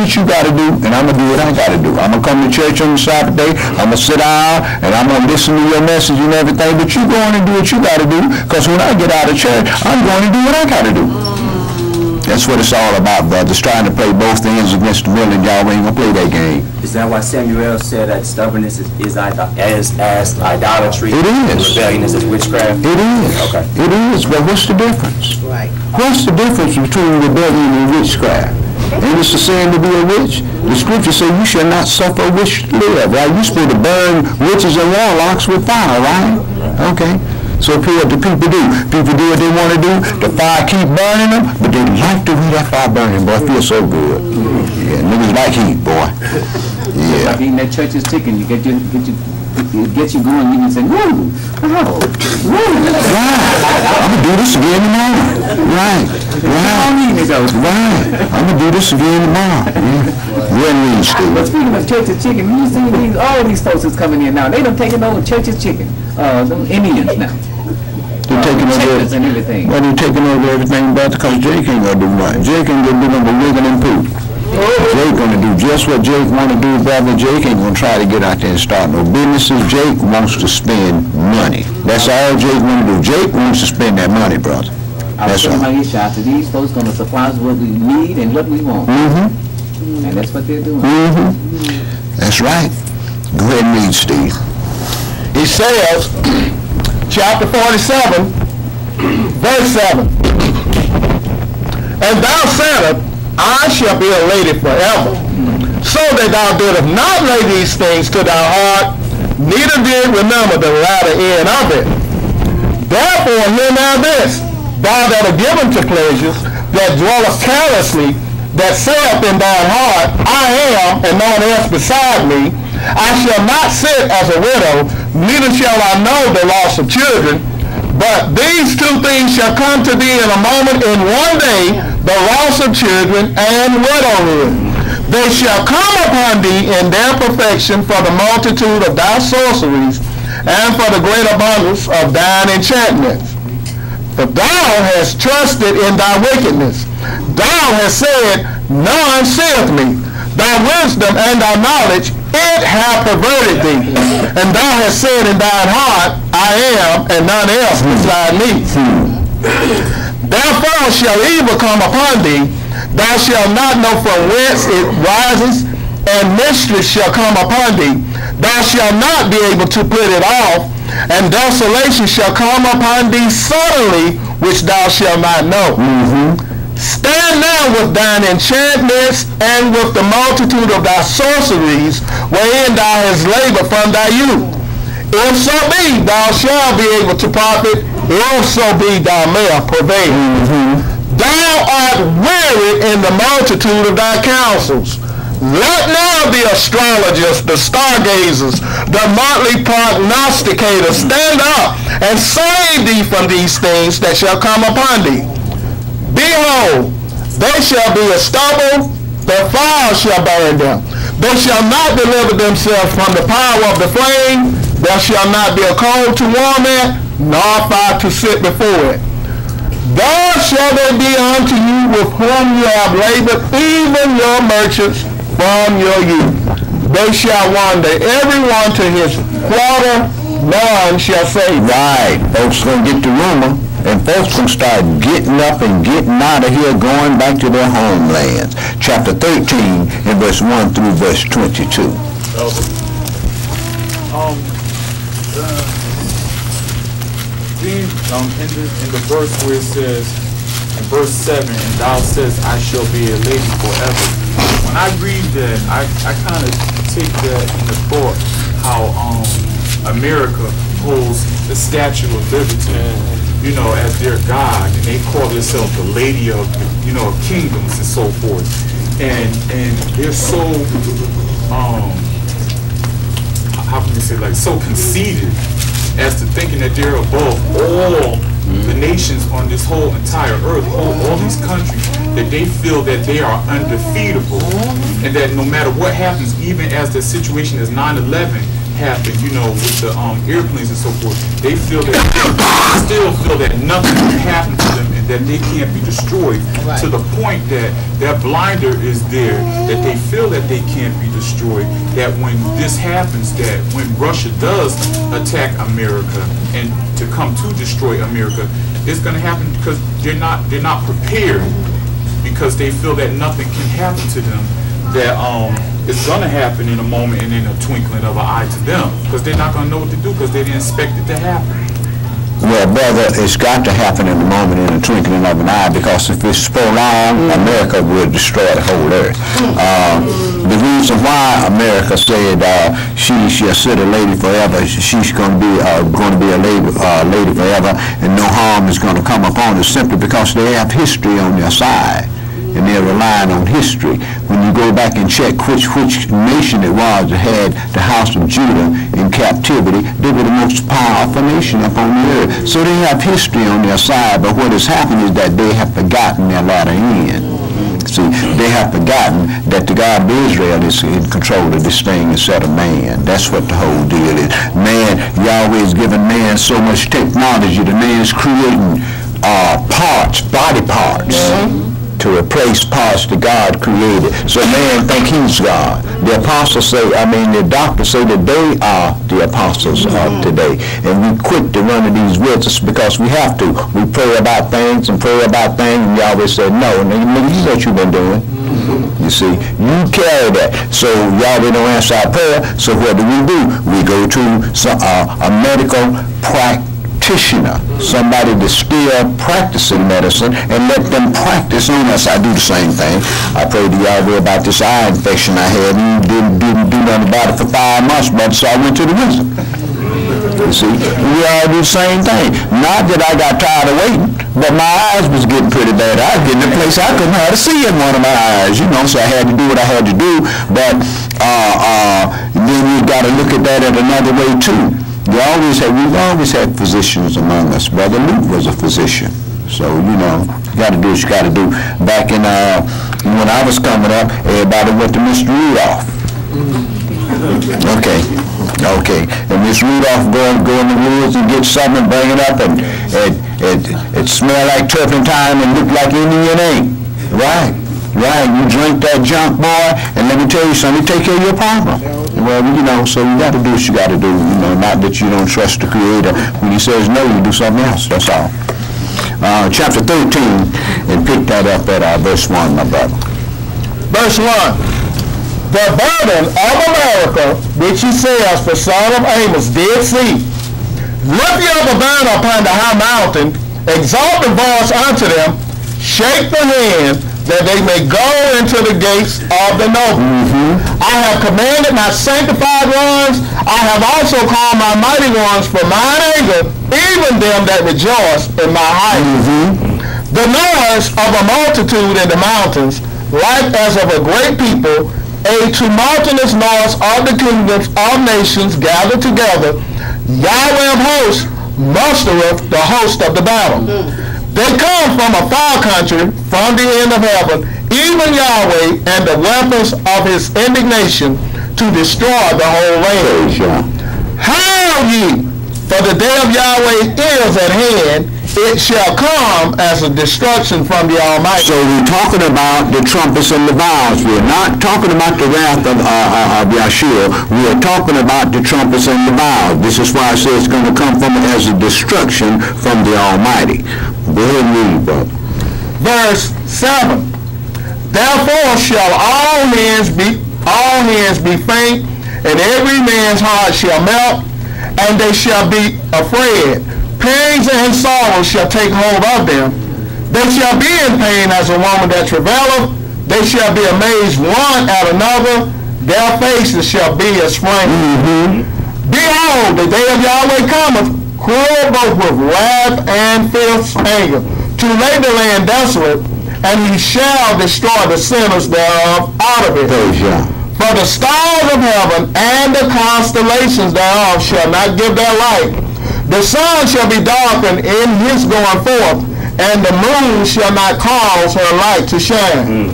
what you got to do, and I'm going to do what I got to do. I'm going to come to church on the Sabbath day, I'm going to sit down, and I'm going to listen to your message and everything, but you go on and do what you got to do, because when I get out of church, I'm going to do what I got to do. That's what it's all about, brothers, trying to play both ends against the will, and Yahweh ain't going to play that game. Is that why Samuel said that stubbornness is as idolatry? It is. Rebelliousness is witchcraft? It is. Okay. It is, but what's the difference? Right. What's the difference between rebellion and witchcraft? Ain't it a sin to be a witch? The scripture says you shall not suffer a witch to live, right? You're supposed to burn witches and warlocks with fire, right? Okay. So what do people do? People do what they want to do. The fire keep burning them, but they like to read that fire burning, boy. It feels so good. Yeah, niggas like heat, boy. Yeah. Like eating that church's chicken, it gets you going, you can say, woo, oh, woo. Right. I'm going to do this again tomorrow. Right. Right. I'm going to do this again tomorrow. Yeah. But speaking of church's chicken, you see all these folks that's coming in now. They done taken over church's chicken. Them Indians now. They're taking over and everything. Well, they're taking over everything, but because Jake ain't going to do right. Jake ain't going to do nothing but wigging and poop. Jake going to do just what Jake want to do, brother. Jake ain't going to try to get out there and start no businesses. Jake wants to spend money. That's all Jake want to do. Jake wants to spend that money, brother. That's all. After these folks going to supply us what we need and what we want. Mm-hmm. And that's what they're doing. Mm-hmm. That's right. Go ahead and read, Steve. He says, chapter 47, verse 7, And thou saidst, I shall be a lady forever, so that thou didst not lay these things to thy heart, neither did remember the latter end of it. Therefore hear now this, thou that art given to pleasures, that dwellest carelessly, that saith in thine heart, I am, and no one else beside me, I shall not sit as a widow, neither shall I know the loss of children. But these two things shall come to thee in a moment, in one day, the loss of children and widowhood. They shall come upon thee in their perfection for the multitude of thy sorceries, and for the great abundance of thine enchantments. For thou hast trusted in thy wickedness. Thou hast said, none seeth me. Thy wisdom and thy knowledge, it hath perverted thee. And thou hast said in thine heart, I am, and none else beside me. Therefore shall evil come upon thee. Thou shalt not know from whence it rises, and mischief shall come upon thee. Thou shalt not be able to put it off, and desolation shall come upon thee suddenly, which thou shalt not know. Stand now with thine enchantments and with the multitude of thy sorceries, wherein thou hast labored from thy youth. If so be thou shalt be able to profit, if so be thou mayest prevail. Thou art weary in the multitude of thy counsels. Let now the astrologers, the stargazers, the monthly prognosticators stand up and save thee from these things that shall come upon thee. Behold, they shall be a stubble, the fire shall burn them. They shall not deliver themselves from the power of the flame. There shall not be a coal to warm it, nor fire to sit before it. Thus shall they be unto you with whom you have labored, even your merchants from your youth. They shall wander every one to his quarter, none shall save. Right, folks gonna get the rumor. And folks can start getting up and getting out of here, going back to their homelands. Chapter 13, in verse 1 through verse 22. In the verse where it says, in verse 7, and thou says, I shall be a lady forever. When I read that, I kind of take that in the thought how America holds the Statue of Liberty, you know, as their God, and they call themselves the Lady of, you know, kingdoms and so forth, and they're so, how can you say, like, so conceited as to thinking that they're above all the nations on this whole entire earth, all these countries, that they feel that they are undefeatable, and that no matter what happens, even as the situation as 9/11 happened, you know, with the airplanes and so forth, they still feel that nothing can happen to them and that they can't be destroyed, to the point that that blinder is there, that they feel that they can't be destroyed, that when this happens, that when Russia does attack America and to come to destroy America, it's going to happen because they're not prepared, because they feel that nothing can happen to them, that it's going to happen in a moment and in a twinkling of an eye to them, because they're not going to know what to do because they didn't expect it to happen. Well, brother, it's got to happen in a moment, in a twinkling of an eye, because if it's prolonged, America will destroy the whole earth. The reason why America said she shall sit a lady forever, she's going to be a lady forever, and no harm is going to come upon her, simply because they have history on their side. And they're relying on history. When you go back and check which nation it was that had the house of Judah in captivity, they were the most powerful nation upon the earth. So they have history on their side, but what has happened is that they have forgotten their latter end. See, they have forgotten that the God of Israel is in control of this thing instead of man. That's what the whole deal is. Man, Yahweh has given man so much technology. The man is creating parts, body parts. To replace parts that God created. So man think he's God. The apostles say, the doctors say that they are the apostles of today. And we quit to run to these wilderness because we have to. We pray about things and Yahweh said, no, this is what you've been doing. You see, you carry that. So Yahweh don't answer our prayer. So what do? We go to a medical practitioner, somebody that's still practicing medicine, and let them practice on us. I do the same thing. I prayed to Yahweh about this eye infection I had, and didn't do nothing about it for 5 months, but so I went to the wizard. You see, we all do the same thing. Not that I got tired of waiting, but my eyes was getting pretty bad. I was getting to a place I couldn't hardly see in one of my eyes, so I had to do what I had to do. But then you got to look at that at another way too. We've always had physicians among us. Brother Luke was a physician. So, you got to do what you got to do. Back in, when I was coming up, everybody went to Mr. Rudolph. Okay. And Miss Rudolph go in the woods and get something and bring it up, and it smell like turpentine and look like Indian ink. Right. You drink that junk, boy, and let me tell you something, take care of your problem. Well, so you got to do what you got to do. Not that you don't trust the Creator. When He says no, you do something else. That's all. Chapter 13, and pick that up at verse 1, my brother. Verse 1. The burden of America, which He says for son of Amos, did see. Lift ye up a banner upon the high mountain, exalt the voice unto them, shake the hand, that they may go into the gates of the noble. I have commanded my sanctified ones. I have also called my mighty ones for mine anger, even them that rejoice in my height. The noise of a multitude in the mountains, like as of a great people, a tumultuous noise of the kingdoms of nations gathered together. Yahweh of hosts mustereth the host of the battle. They come from a far country, from the end of heaven, even Yahweh, and the weapons of His indignation to destroy the whole land. Hail ye, for the day of Yahweh is at hand. It shall come as a destruction from the Almighty. So we're talking about the trumpets and the vials. We're not talking about the wrath of Yahshua. We're talking about the trumpets and the vials. This is why it says it's going to come from as a destruction from the Almighty. Go ahead and read, brother. Verse 7. Therefore shall all hands be faint, and every man's heart shall melt, and they shall be afraid. Pains and sorrows shall take hold of them. They shall be in pain as a woman that travaileth. They shall be amazed one at another. Their faces shall be as flame. Behold, the day of Yahweh cometh, cruel both with wrath and fierce anger, to lay the land desolate, and He shall destroy the sinners thereof out of it. For the stars of heaven and the constellations thereof shall not give their light. The sun shall be darkened in his going forth, and the moon shall not cause her light to shine.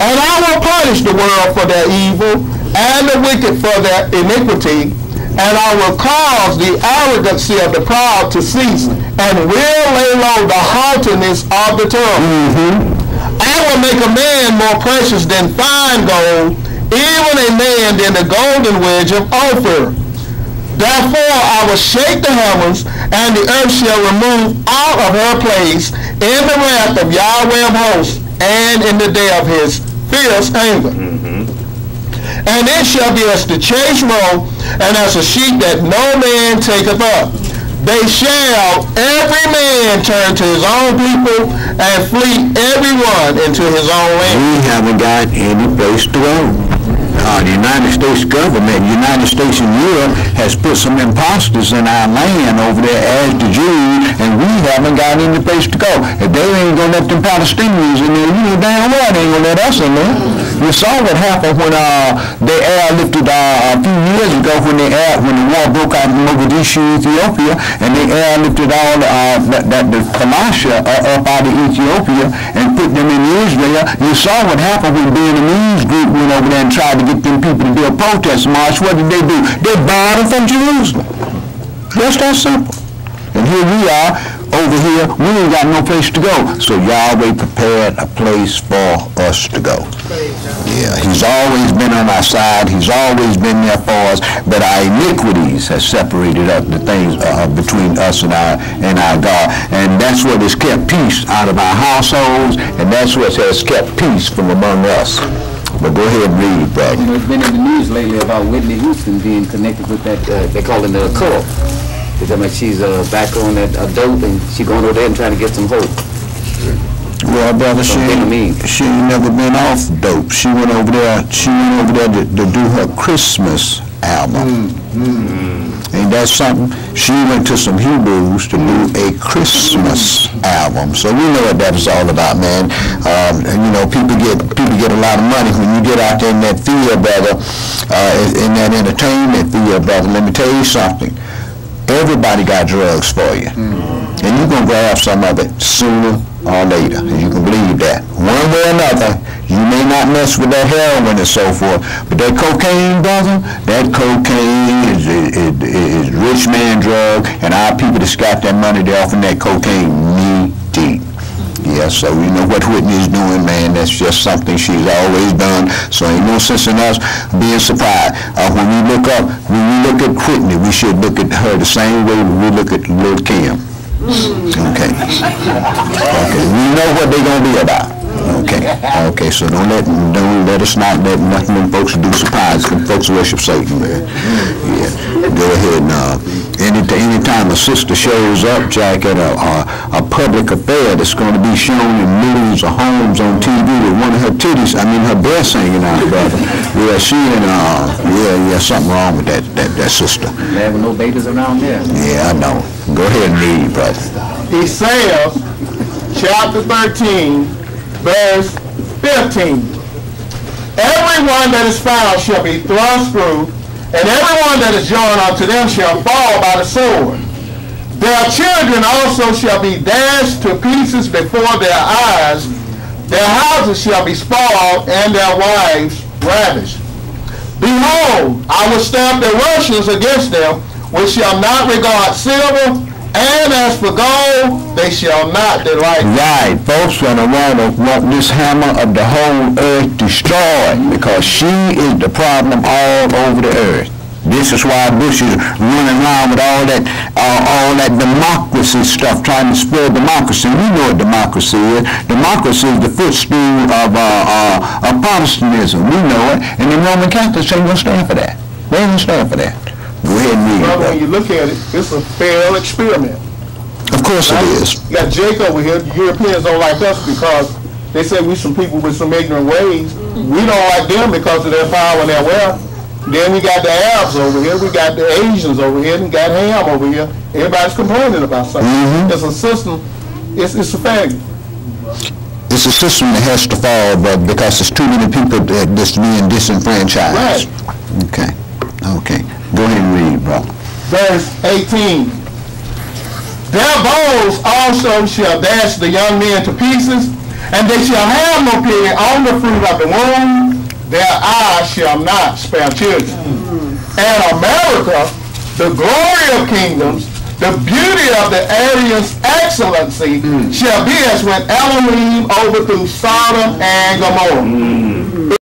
And I will punish the world for their evil, and the wicked for their iniquity, And I will cause the arrogancy of the proud to cease, and will lay low the haughtiness of the tongue. I will make a man more precious than fine gold, even a man than the golden wedge of Ophir. Therefore I will shake the heavens, and the earth shall remove out of her place in the wrath of Yahweh of hosts, and in the day of his fierce anger. And it shall be as the chase roe, and as a sheep that no man taketh up. They shall every man turn to his own people, and flee every one into his own land. We haven't got any place to go. The United States government, United States and Europe has put some imposters in our land over there as the Jews, and we haven't got any place to go. If they ain't going to let them Palestinians in there, you know damn well they ain't going to let us in there. You saw what happened when they airlifted a few years ago when the war broke out in Mogadishu, Ethiopia, and they airlifted all the Falasha up out of Ethiopia and put them in Israel. You saw what happened when the Vietnamese group went over there and tried to get them people to do a protest march. What did they do? They barred them from Jerusalem. Just that simple. And here we are, over here, we ain't got no place to go. So Yahweh prepared a place for us to go. Yeah, he's always been on our side. He's always been there for us. But our iniquities have separated us, the things between us and our God. And that's what has kept peace out of our households, and that's what has kept peace from among us. But go ahead and read, brother. You know, it's been in the news lately about Whitney Houston being connected with that, they call it the cult. She's back on that dope, and she going over there and trying to get some hope. Well, brother, she ain't never been off dope. She went over there to do her Christmas album. Ain't that something? She went to some Hebrews to do a Christmas album. So we know what that is all about, man. You know, people get a lot of money when you get out there in that field, brother, in that entertainment field, brother. Let me tell you something. Everybody got drugs for you. And you're going to grab some of it sooner or later. And you can believe that. One way or another, you may not mess with that heroin and so forth, but that cocaine, brother, that cocaine is rich man drug, and our people that's got that money, they're offering that cocaine knee deep. Yeah, so you know what Whitney's doing, man. That's just something she's always done. So ain't no sense in us being surprised. When we look at Whitney, we should look at her the same way we look at Lil Kim. Okay. We know what they're gonna be about. Okay. So don't let us not let nothing them folks do surprise. Them folks worship Satan, man. Yeah. Go ahead and anytime a sister shows up, Jack, at a public affair that's going to be shown in millions of homes on TV with one of her titties, her breasts hanging out, brother. Yeah, something wrong with that sister. There were no babies around there. Yeah, I know. Go ahead and read, brother. Isaiah chapter 13, verse 15. Everyone that is found shall be thrust through, and everyone that is joined unto them shall fall by the sword. Their children also shall be dashed to pieces before their eyes. Their houses shall be spoiled, and their wives ravished. Behold, I will stamp their Russians against them, which shall not regard silver, and as for gold, they shall not delight. Right, folks gonna want this hammer of the whole earth destroyed, because she is the problem all over the earth. This is why Bush is running around with all that democracy stuff, trying to spread democracy. We know what democracy is. Democracy is the footstool of Protestantism. We know it, and the Roman Catholics ain't gonna stand for that. They ain't gonna stand for that. Go ahead and read it. When you look at it, it's a failed experiment. Of course it is. You got Jake over here. The Europeans don't like us because they say we some people with some ignorant ways. We don't like them because of their power and their wealth. Then we got the Arabs over here. We got the Asians over here. And got Ham over here. Everybody's complaining about something. It's a system. It's a failure. It's a system that has to fall, but because there's too many people that's being disenfranchised. Right. Okay. Go ahead and read, bro. Verse 18. Their bows also shall dash the young men to pieces, and they shall have no pity on the fruit of the womb. Their eyes shall not spare children. And America the glory of kingdoms, the beauty of the Aryans' excellency shall be as when Elohim overthrew Sodom and Gomorrah.